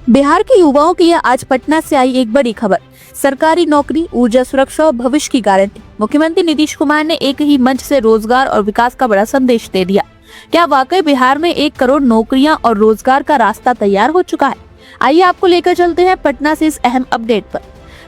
बिहार के युवाओं की आज पटना से आई एक बड़ी खबर। सरकारी नौकरी, ऊर्जा सुरक्षा और भविष्य की गारंटी। मुख्यमंत्री नीतीश कुमार ने एक ही मंच से रोजगार और विकास का बड़ा संदेश दे दिया। क्या वाकई बिहार में 1 करोड़ नौकरियां और रोजगार का रास्ता तैयार हो चुका है? आइए आपको लेकर चलते हैं पटना से इस अहम अपडेट पर।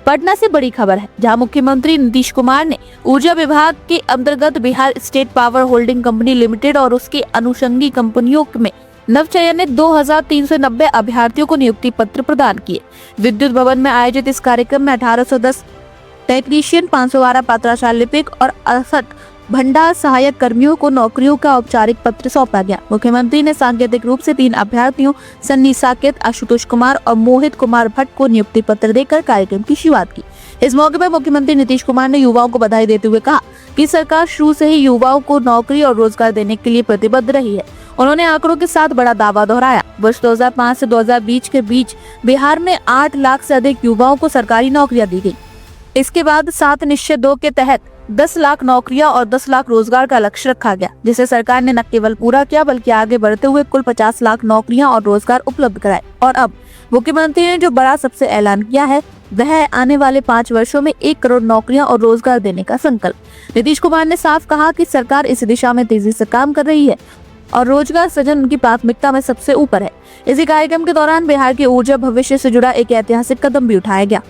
पटना से बड़ी खबर है, जहां मुख्यमंत्री नीतीश कुमार ने ऊर्जा विभाग के अंतर्गत Bihar state power holding company limited और उसके अनुषंगी कंपनियों में नवचयनित 2390 अभ्यर्थियों को नियुक्ति पत्र प्रदान किए। विद्युत भवन में आयोजित इस कार्यक्रम में 1810 टेक्नीशियन, 512 पत्राचार लिपिक और 68 भंडार सहायक कर्मियों को नौकरियों का औपचारिक पत्र सौंपा गया। मुख्यमंत्री ने सांकेतिक रूप से 3 अभ्यर्थियों सन्नी साकेत, आशुतोष कुमार और मोहित कुमार भट्ट को नियुक्ति पत्र देकर कार्यक्रम की शुरुआत की। इस मौके पर मुख्यमंत्री नीतीश कुमार ने युवाओं को बधाई देते हुए कहा कि सरकार शुरू से ही युवाओं को नौकरी और रोजगार देने के लिए प्रतिबद्ध रही है। उन्होंने आंकड़ों के साथ बड़ा दावा दोहराया। वर्ष 2005 से 2020 के बीच बिहार में 8 लाख से अधिक युवाओं को सरकारी नौकरियां दी गई। इसके बाद 7 निश्चय 2 के तहत 10 लाख नौकरियां और 10 लाख रोजगार का लक्ष्य रखा गया, जिसे सरकार ने न केवल पूरा किया बल्कि आगे बढ़ते हुए कुल 50 लाख नौकरियां और रोजगार उपलब्ध कराए। और अब मुख्यमंत्री ने जो बड़ा सबसे ऐलान किया है वह है आने वाले 5 वर्षों में 1 करोड़ नौकरियां और रोजगार देने का संकल्प। नीतीश कुमार ने साफ कहा कि सरकार इस दिशा में तेजी से काम कर रही है और रोजगार सृजन उनकी प्राथमिकता में सबसे ऊपर है। इसी कार्यक्रम के दौरान बिहार के ऊर्जा भविष्य से जुड़ा एक ऐतिहासिक कदम भी उठाया गया।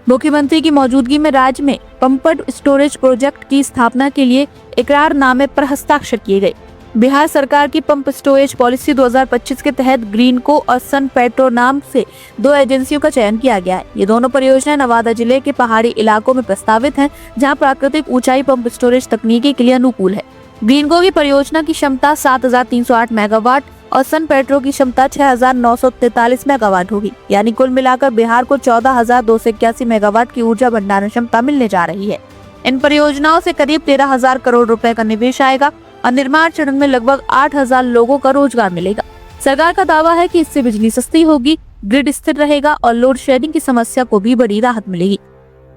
मुख्यमंत्री की मौजूदगी में राज्य में पंप्ड स्टोरेज प्रोजेक्ट की स्थापना के लिए इकरारनामे पर हस्ताक्षर किए गए। बिहार सरकार की पंप स्टोरेज पॉलिसी 2025 के तहत ग्रीनको और सन पेट्रो नाम से 2 एजेंसियों का चयन किया गया है। ये दोनों परियोजनाएं नवादा जिले के पहाड़ी इलाकों में प्रस्तावित हैं, जहां प्राकृतिक ऊंचाई पंप स्टोरेज तकनीकी के लिए अनुकूल है। ग्रीनको की परियोजना की क्षमता 7308 मेगावाट और सन पेट्रो की क्षमता 6943 मेगावाट होगी। यानी कुल मिलाकर बिहार को 14281 मेगावाट की ऊर्जा भंडारण क्षमता मिलने जा रही है। इन परियोजनाओं से करीब 13,000 करोड़ रुपए का निवेश आएगा और निर्माण चरण में लगभग 8,000 लोगों का रोजगार मिलेगा। सरकार का दावा है कि इससे बिजली सस्ती होगी, ग्रिड स्थिर रहेगा और लोड शेडिंग की समस्या को भी बड़ी राहत मिलेगी।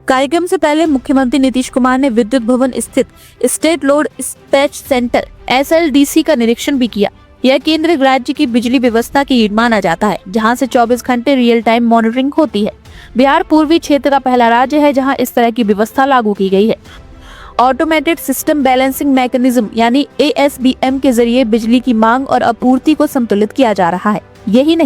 कार्यक्रम से पहले मुख्यमंत्री नीतीश कुमार ने विद्युत भवन स्थित state load dispatch centre SLDC का निरीक्षण भी किया। यह केंद्र राज्य की बिजली व्यवस्था की ईंट माना जाता है, जहां से 24 घंटे रियल टाइम मॉनिटरिंग होती है। बिहार पूर्वी क्षेत्र का पहला राज्य है जहां इस तरह की व्यवस्था लागू की गई है। ऑटोमेटेड सिस्टम बैलेंसिंग मैकेनिज्म यानी ASBM के जरिए बिजली की मांग और आपूर्ति को संतुलित किया जा रहा है। यही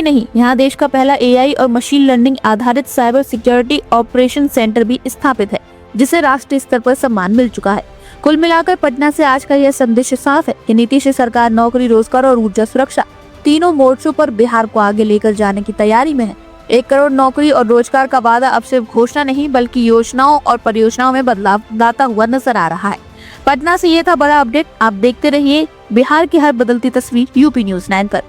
नहीं, यहाँ देश का पहला AI और मशीन लर्निंग आधारित साइबर सिक्योरिटी ऑपरेशन सेंटर भी स्थापित है, जिसे राष्ट्रीय स्तर पर सम्मान मिल चुका है। कुल मिलाकर पटना से आज का यह संदेश साफ है कि नीतीश सरकार नौकरी, रोजगार और ऊर्जा सुरक्षा तीनों मोर्चों पर बिहार को आगे लेकर जाने की तैयारी में है। 1 करोड़ नौकरी और रोजगार का वादा अब सिर्फ घोषणा नहीं बल्कि योजनाओं और परियोजनाओं में बदलाव लाता हुआ नजर आ रहा है। पटना से ये था बड़ा अपडेट। आप देखते रहिए बिहार की हर बदलती तस्वीर UP News 9 पर।